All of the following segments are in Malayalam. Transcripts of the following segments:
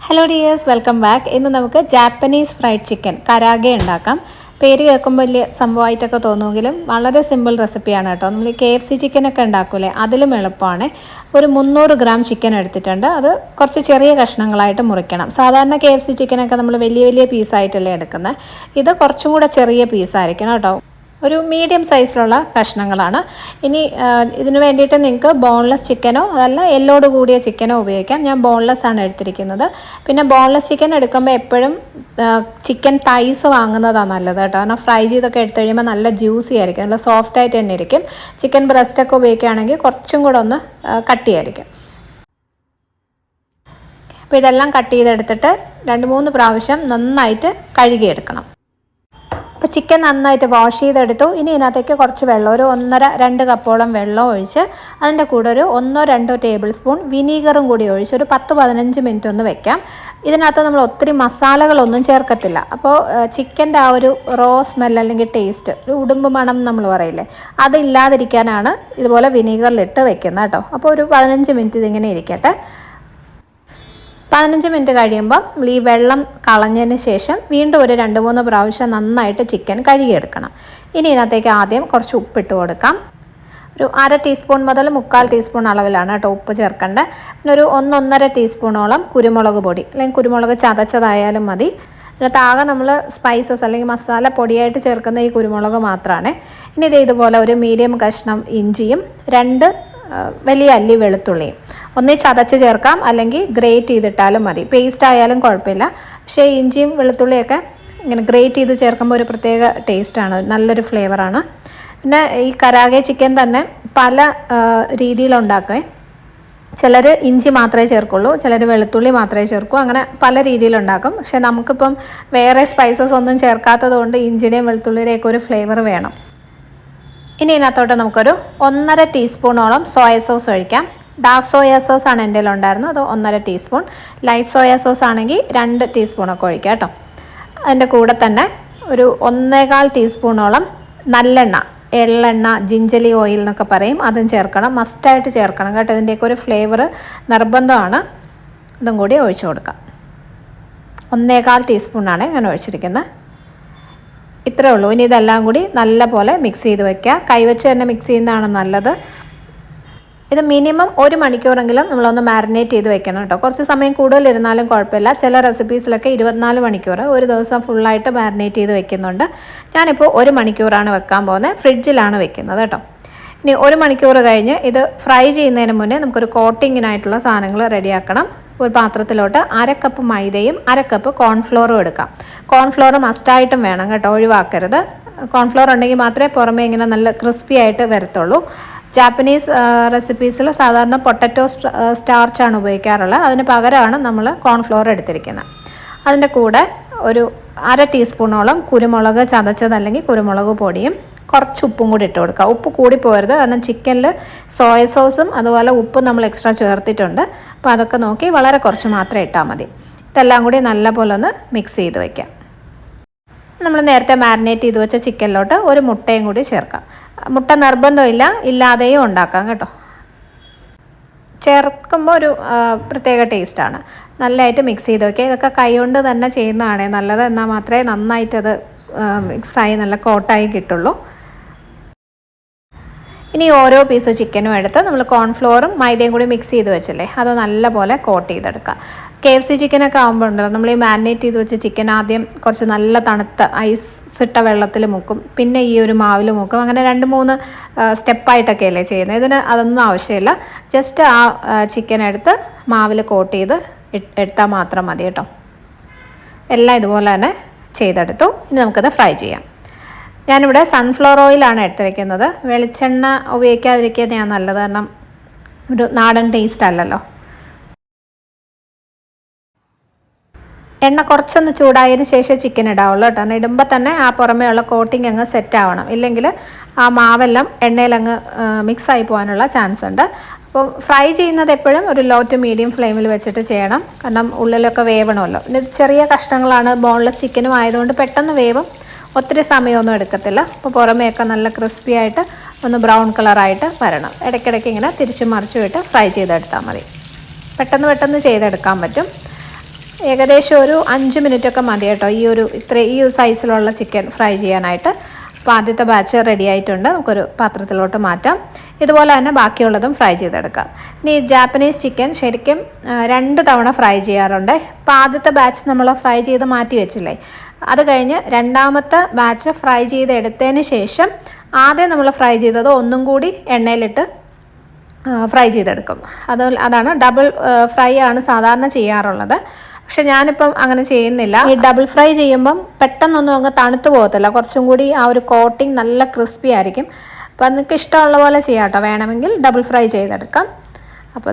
Hello dears, welcome back. ഇന്ന് നമുക്ക് ജാപ്പനീസ് ഫ്രൈഡ് ചിക്കൻ കരാഗെ ഉണ്ടാക്കാം. പേര് കേൾക്കുമ്പോൾ വലിയ സംഭവമായിട്ടൊക്കെ തോന്നുമെങ്കിലും വളരെ സിമ്പിൾ റെസിപ്പിയാണ് കേട്ടോ. നമ്മൾ KFC ചിക്കനൊക്കെ ഉണ്ടാക്കൂലേ, അതിലും എളുപ്പമാണ്. ഒരു 300 ഗ്രാം ചിക്കൻ എടുത്തിട്ടുണ്ട്. അത് കുറച്ച് ചെറിയ കഷ്ണങ്ങളായിട്ട് മുറിക്കണം. സാധാരണ KFC ചിക്കനൊക്കെ നമ്മൾ വലിയ വലിയ പീസായിട്ടല്ലേ എടുക്കുന്നത്. ഇത് കുറച്ചും കൂടെ ചെറിയ പീസായിരിക്കണം കേട്ടോ. ഒരു മീഡിയം സൈസിലുള്ള കഷ്ണങ്ങളാണ്. ഇനി ഇതിന് വേണ്ടിയിട്ട് നിങ്ങൾക്ക് ബോൺലെസ് ചിക്കനോ അതല്ല എല്ലോട് കൂടിയ ചിക്കനോ ഉപയോഗിക്കാം. ഞാൻ ബോൺലെസ് ആണ് എടുത്തിരിക്കുന്നത്. പിന്നെ ബോൺലെസ് ചിക്കൻ എടുക്കുമ്പോൾ എപ്പോഴും ചിക്കൻ തൈസ് വാങ്ങുന്നതാണ് നല്ലത് കേട്ടോ. കാരണം ഫ്രൈ ചെയ്തൊക്കെ എടുത്തു കഴിയുമ്പോൾ നല്ല ജ്യൂസി ആയിരിക്കും, നല്ല സോഫ്റ്റ് ആയിട്ട് തന്നെ ഇരിക്കും. ചിക്കൻ ബ്രസ്റ്റൊക്കെ ഉപയോഗിക്കുകയാണെങ്കിൽ കുറച്ചും കൂടെ ഒന്ന് കട്ടിയായിരിക്കും. അപ്പോൾ ഇതെല്ലാം കട്ട് ചെയ്തെടുത്തിട്ട് 2-3 പ്രാവശ്യം നന്നായിട്ട് കഴുകിയെടുക്കണം. അപ്പോൾ ചിക്കൻ നന്നായിട്ട് വാഷ് ചെയ്തെടുത്തു. ഇനി ഇതിനകത്തേക്ക് കുറച്ച് വെള്ളം, ഒരു 1.5-2 കപ്പോളം വെള്ളം ഒഴിച്ച് അതിൻ്റെ കൂടെ ഒരു 1-2 ടേബിൾ സ്പൂൺ വിനീഗറും കൂടി ഒഴിച്ച് ഒരു 10-15 മിനിറ്റ് ഒന്ന് വെക്കാം. ഇതിനകത്ത് നമ്മൾ ഒത്തിരി മസാലകളൊന്നും ചേർക്കത്തില്ല. അപ്പോൾ ചിക്കൻ്റെ ആ ഒരു റോ സ്മെൽ അല്ലെങ്കിൽ ടേസ്റ്റ്, ഒരു ഉടുമ്പ് മണം നമ്മൾ പറയില്ലേ, അതില്ലാതിരിക്കാനാണ് ഇതുപോലെ വിനീഗറിലിട്ട് വെക്കുന്നത് കേട്ടോ. അപ്പോൾ ഒരു 15 മിനിറ്റ് ഇതിങ്ങനെ ഇരിക്കട്ടെ. 15 മിനിറ്റ് കഴിയുമ്പോൾ നമ്മൾ ഈ വെള്ളം കളഞ്ഞതിന് ശേഷം വീണ്ടും ഒരു 2-3 പ്രാവശ്യം നന്നായിട്ട് ചിക്കൻ കഴുകിയെടുക്കണം. ഇനി ഇതിനകത്തേക്ക് ആദ്യം കുറച്ച് ഉപ്പിട്ട് കൊടുക്കാം. ഒരു 1/2 ടീസ്പൂൺ മുതൽ 3/4 ടീസ്പൂൺ അളവിലാണ് കേട്ടോ ഉപ്പ് ചേർക്കേണ്ടത്. പിന്നെ ഒരു 1-1.5 ടീസ്പൂണോളം കുരുമുളക് പൊടി, അല്ലെങ്കിൽ കുരുമുളക് ചതച്ചതായാലും മതി. ഇതിനകത്താകെ നമ്മൾ സ്പൈസസ് അല്ലെങ്കിൽ മസാല പൊടിയായിട്ട് ചേർക്കുന്ന ഈ കുരുമുളക് മാത്രമാണ്. ഇനി ഇതുപോലെ ഒരു മീഡിയം കഷ്ണം ഇഞ്ചിയും 2 വലിയ അല്ലി വെളുത്തുള്ളിയും ഒന്നേ ചതച്ച് ചേർക്കാം, അല്ലെങ്കിൽ ഗ്രേറ്റ് ചെയ്തിട്ടാലും മതി. പേസ്റ്റ് ആയാലും കുഴപ്പമില്ല. പക്ഷേ ഇഞ്ചിയും വെളുത്തുള്ളിയൊക്കെ ഇങ്ങനെ ഗ്രേറ്റ് ചെയ്ത് ചേർക്കുമ്പോൾ ഒരു പ്രത്യേക ടേസ്റ്റാണ്, നല്ലൊരു ഫ്ലേവറാണ്. പിന്നെ ഈ കരാഗെ ചിക്കൻ തന്നെ പല രീതിയിലുണ്ടാക്കുക. ചിലർ ഇഞ്ചി മാത്രമേ ചേർക്കുള്ളൂ, ചിലർ വെളുത്തുള്ളി മാത്രമേ ചേർക്കൂ, അങ്ങനെ പല രീതിയിലുണ്ടാക്കും. പക്ഷേ നമുക്കിപ്പം വേറെ സ്പൈസസ് ഒന്നും ചേർക്കാത്തത് കൊണ്ട് ഇഞ്ചിയുടെയും വെളുത്തുള്ളിയുടെയൊക്കെ ഒരു ഫ്ലേവർ വേണം. ഇനി ഇതിനകത്തോട്ട് നമുക്കൊരു 1.5 ടീസ്പൂണോളം സോയ സോസ് ഒഴിക്കാം. ഡാർക്ക് സോയ സോസ് ആണ് എൻ്റെ ഉണ്ടായിരുന്നത്, അത് 1.5 ടീസ്പൂൺ. ലൈറ്റ് സോയ സോസ് ആണെങ്കിൽ 2 ടീസ്പൂണൊക്കെ ഒഴിക്കാം കേട്ടോ. അതിൻ്റെ കൂടെ തന്നെ ഒരു 1.25 ടീസ്പൂണോളം നല്ലെണ്ണ, എള്ളെണ്ണ, ജിഞ്ചലി ഓയിൽ എന്നൊക്കെ പറയും, അതും ചേർക്കണം. മസ്റ്റായിട്ട് ചേർക്കണം കേട്ടോ. ഇതിൻ്റെയൊക്കെ ഒരു ഫ്ലേവർ നിർബന്ധമാണ്. ഇതും കൂടി ഒഴിച്ചു കൊടുക്കാം. 1.25 ടീസ്പൂണാണ് ഞാൻ ഒഴിച്ചിരിക്കുന്നത്. ഇത്രേ ഉള്ളൂ. ഇനി ഇതെല്ലാം കൂടി നല്ലപോലെ മിക്സ് ചെയ്ത് വെക്കുക. കൈവച്ച് തന്നെ മിക്സ് ചെയ്യുന്നതാണ് നല്ലത്. ഇത് മിനിമം 1 മണിക്കൂറെങ്കിലും നമ്മളൊന്ന് മാരിനേറ്റ് ചെയ്ത് വെക്കണം കേട്ടോ. കുറച്ച് സമയം കൂടുതലിരുന്നാലും കുഴപ്പമില്ല. ചില റെസിപ്പീസിലൊക്കെ 24 മണിക്കൂർ, ഒരു ദിവസം ഫുള്ളായിട്ട് മാരിനേറ്റ് ചെയ്ത് വെക്കുന്നുണ്ട്. ഞാനിപ്പോൾ 1 മണിക്കൂറാണ് വെക്കാൻ പോകുന്നത്. ഫ്രിഡ്ജിലാണ് വെക്കുന്നത് കേട്ടോ. ഇനി 1 മണിക്കൂർ കഴിഞ്ഞ് ഇത് ഫ്രൈ ചെയ്യുന്നതിന് മുന്നേ നമുക്കൊരു കോട്ടിങ്ങിനായിട്ടുള്ള സാധനങ്ങൾ റെഡിയാക്കണം. ഒരു പാത്രത്തിലോട്ട് 1/2 കപ്പ് മൈദയും 1/2 കപ്പ് കോൺഫ്ലോറും എടുക്കാം. കോൺഫ്ലോർ മസ്റ്റായിട്ടും വേണം കേട്ടോ, ഒഴിവാക്കരുത്. കോൺഫ്ലോർ ഉണ്ടെങ്കിൽ മാത്രമേ പുറമേ ഇങ്ങനെ നല്ല ക്രിസ്പി ആയിട്ട് വരത്തുള്ളൂ. ജാപ്പനീസ് റെസിപ്പീസിൽ സാധാരണ പൊട്ടറ്റോ സ്റ്റാർച്ചാണ് ഉപയോഗിക്കാറുള്ളത്. അതിന് പകരമാണ് നമ്മൾ കോൺഫ്ലോർ എടുത്തിരിക്കുന്നത്. അതിൻ്റെ കൂടെ ഒരു 1/2 ടീസ്പൂണോളം കുരുമുളക് ചതച്ചത് അല്ലെങ്കിൽ കുരുമുളക് പൊടിയും കുറച്ച് ഉപ്പും കൂടി ഇട്ട് കൊടുക്കുക. ഉപ്പ് കൂടി പോകരുത്, കാരണം ചിക്കനിൽ സോയ സോസും അതുപോലെ ഉപ്പും നമ്മൾ എക്സ്ട്രാ ചേർത്തിട്ടുണ്ട്. അപ്പോൾ അതൊക്കെ നോക്കി വളരെ കുറച്ച് മാത്രം ഇട്ടാൽ മതി. ഇതെല്ലാം കൂടി നല്ലപോലെ ഒന്ന് മിക്സ് ചെയ്ത് വയ്ക്കാം. നമ്മൾ നേരത്തെ മാരിനേറ്റ് ചെയ്ത് വെച്ച ചിക്കനിലോട്ട് ഒരു മുട്ടയും കൂടി ചേർക്കാം. മുട്ട നിർബന്ധമില്ല, ഇല്ലാതെയും ഉണ്ടാക്കാം കേട്ടോ. ചേർക്കുമ്പോൾ ഒരു പ്രത്യേക ടേസ്റ്റാണ്. നല്ലതായിട്ട് മിക്സ് ചെയ്ത് വയ്ക്കുക. ഇതൊക്കെ കൈകൊണ്ട് തന്നെ ചെയ്യുന്നതാണ് നല്ലത്, എന്നാൽ മാത്രമേ നന്നായിട്ടത് മിക്സായി നല്ല കോട്ടായി കിട്ടുള്ളൂ. ഇനി ഓരോ പീസ് ചിക്കനും എടുത്ത് നമ്മൾ കോൺഫ്ലോറും മൈദയും കൂടി മിക്സ് ചെയ്ത് വെച്ചല്ലേ, അത് നല്ലപോലെ കോട്ട് ചെയ്തെടുക്കുക. KFC ചിക്കനൊക്കെ ആകുമ്പോൾ ഉണ്ടല്ലോ, നമ്മൾ ഈ മാരിനേറ്റ് ചെയ്ത് വെച്ച ചിക്കൻ ആദ്യം കുറച്ച് നല്ല തണുത്ത ഐസ് ഇട്ട വെള്ളത്തിൽ മുക്കും, പിന്നെ ഈ ഒരു മാവിൽ മുക്കും. അങ്ങനെ 2-3 സ്റ്റെപ്പായിട്ടൊക്കെ അല്ലേ ചെയ്യുന്നത്. ഇതിന് അതൊന്നും ആവശ്യമില്ല. ജസ്റ്റ് ആ ചിക്കൻ എടുത്ത് മാവിൽ കോട്ട് ചെയ്ത് എടുത്താൽ മാത്രം മതി കേട്ടോ. എല്ലാം ഇതുപോലെ തന്നെ ചെയ്തെടുത്തു. ഇനി നമുക്കത് ഫ്രൈ ചെയ്യാം. ഞാനിവിടെ സൺഫ്ലവർ ഓയിലാണ് എടുത്തിരിക്കുന്നത്. വെളിച്ചെണ്ണ ഉപയോഗിക്കാതിരിക്കുന്നതാണ് നല്ലത്, കാരണം ഒരു നാടൻ ടേസ്റ്റ് അല്ലല്ലോ. എണ്ണ കുറച്ചൊന്ന് ചൂടായതിന് ശേഷം ചിക്കൻ ഇടാവുള്ളൂ കേട്ടോ. കാരണം ഇടുമ്പോൾ തന്നെ ആ പുറമേ ഉള്ള കോട്ടിങ് അങ്ങ് സെറ്റ് ആവണം, ഇല്ലെങ്കിൽ ആ മാവെല്ലാം എണ്ണയിലങ്ങ് മിക്സായി പോകാനുള്ള ചാൻസ് ഉണ്ട്. അപ്പോൾ ഫ്രൈ ചെയ്യുന്നത് എപ്പോഴും ഒരു ലോ ടു മീഡിയം ഫ്ലെയിമിൽ വെച്ചിട്ട് ചെയ്യണം, കാരണം ഉള്ളിലൊക്കെ വേവണമല്ലോ. പിന്നെ ചെറിയ കഷ്ണങ്ങളാണ്, ബോൺലെസ് ചിക്കനും ആയതുകൊണ്ട് പെട്ടെന്ന് വേവും, ഒത്തിരി സമയമൊന്നും എടുക്കത്തില്ല. അപ്പോൾ പുറമേയൊക്കെ നല്ല ക്രിസ്പി ആയിട്ട് ഒന്ന് ബ്രൗൺ കളറായിട്ട് വരണം. ഇടയ്ക്കിടയ്ക്ക് ഇങ്ങനെ തിരിച്ചും മറിച്ചും ഇട്ട് ഫ്രൈ ചെയ്തെടുത്താൽ മതി. പെട്ടെന്ന് ചെയ്തെടുക്കാൻ പറ്റും. ഏകദേശം ഒരു 5 മിനിറ്റൊക്കെ മതി കേട്ടോ ഈ സൈസിലുള്ള ചിക്കൻ ഫ്രൈ ചെയ്യാനായിട്ട്. അപ്പോൾ ആദ്യത്തെ ബാച്ച് റെഡി ആയിട്ടുണ്ട്. നമുക്കൊരു പാത്രത്തിലോട്ട് മാറ്റാം. ഇതുപോലെ തന്നെ ബാക്കിയുള്ളതും ഫ്രൈ ചെയ്തെടുക്കാം. ഇനി ജാപ്പനീസ് ചിക്കൻ ശരിക്കും 2 തവണ ഫ്രൈ ചെയ്യാറുണ്ട്. ഇപ്പോൾ ആദ്യത്തെ ബാച്ച് നമ്മൾ ഫ്രൈ ചെയ്ത് മാറ്റി വെച്ചില്ലേ, അത് കഴിഞ്ഞ് രണ്ടാമത്തെ ബാച്ച് ഫ്രൈ ചെയ്തെടുത്തതിന് ശേഷം ആദ്യം നമ്മൾ ഫ്രൈ ചെയ്തത് ഒന്നും കൂടി എണ്ണയിലിട്ട് ഫ്രൈ ചെയ്തെടുക്കും. അതാണ് ഡബിൾ ഫ്രൈ ആണ് സാധാരണ ചെയ്യാറുള്ളത്. പക്ഷെ ഞാനിപ്പം അങ്ങനെ ചെയ്യുന്നില്ല. ഈ ഡബിൾ ഫ്രൈ ചെയ്യുമ്പം പെട്ടെന്നൊന്നും അങ്ങ് തണുത്ത് പോകത്തില്ല, കുറച്ചും കൂടി ആ ഒരു കോട്ടിങ് നല്ല ക്രിസ്പി ആയിരിക്കും. അപ്പോൾ നിങ്ങൾക്ക് ഇഷ്ടമുള്ള പോലെ ചെയ്യാം കേട്ടോ. വേണമെങ്കിൽ ഡബിൾ ഫ്രൈ ചെയ്തെടുക്കാം. അപ്പോൾ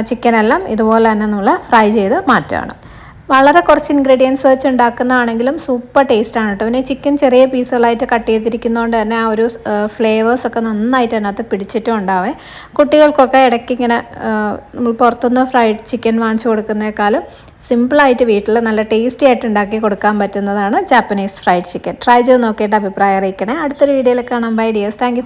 ചിക്കനെല്ലാം ഇതുപോലെ തന്നെ നമ്മൾ ഫ്രൈ ചെയ്ത് മാറ്റുകയാണ്. വളരെ കുറച്ച് ഇൻഗ്രീഡിയൻസ് വെച്ച് ഉണ്ടാക്കുന്നതാണെങ്കിലും സൂപ്പർ ടേസ്റ്റാണ് കേട്ടോ. പിന്നെ ചിക്കൻ ചെറിയ പീസുകളായിട്ട് കട്ട് ചെയ്തിരിക്കുന്നതുകൊണ്ട് തന്നെ ആ ഒരു ഫ്ലേവേഴ്സൊക്കെ നന്നായിട്ട് അതിനകത്ത് പിടിച്ചിട്ടും ഉണ്ടാവേ. കുട്ടികൾക്കൊക്കെ ഇടയ്ക്ക് ഇങ്ങനെ നമ്മൾ പുറത്തുനിന്ന് ഫ്രൈഡ് ചിക്കൻ വാങ്ങിച്ചു കൊടുക്കുന്നേക്കാളും സിമ്പിളായിട്ട് വീട്ടിൽ നല്ല ടേസ്റ്റി ആയിട്ട് ഉണ്ടാക്കി കൊടുക്കാൻ പറ്റുന്നതാണ് ജാപ്പനീസ് ഫ്രൈഡ് ചിക്കൻ. ട്രൈ ചെയ്ത് നോക്കിയിട്ട് അഭിപ്രായം അറിയിക്കണേ. അടുത്തൊരു വീഡിയോയിൽ കാണാം. Bye dears. Thank U.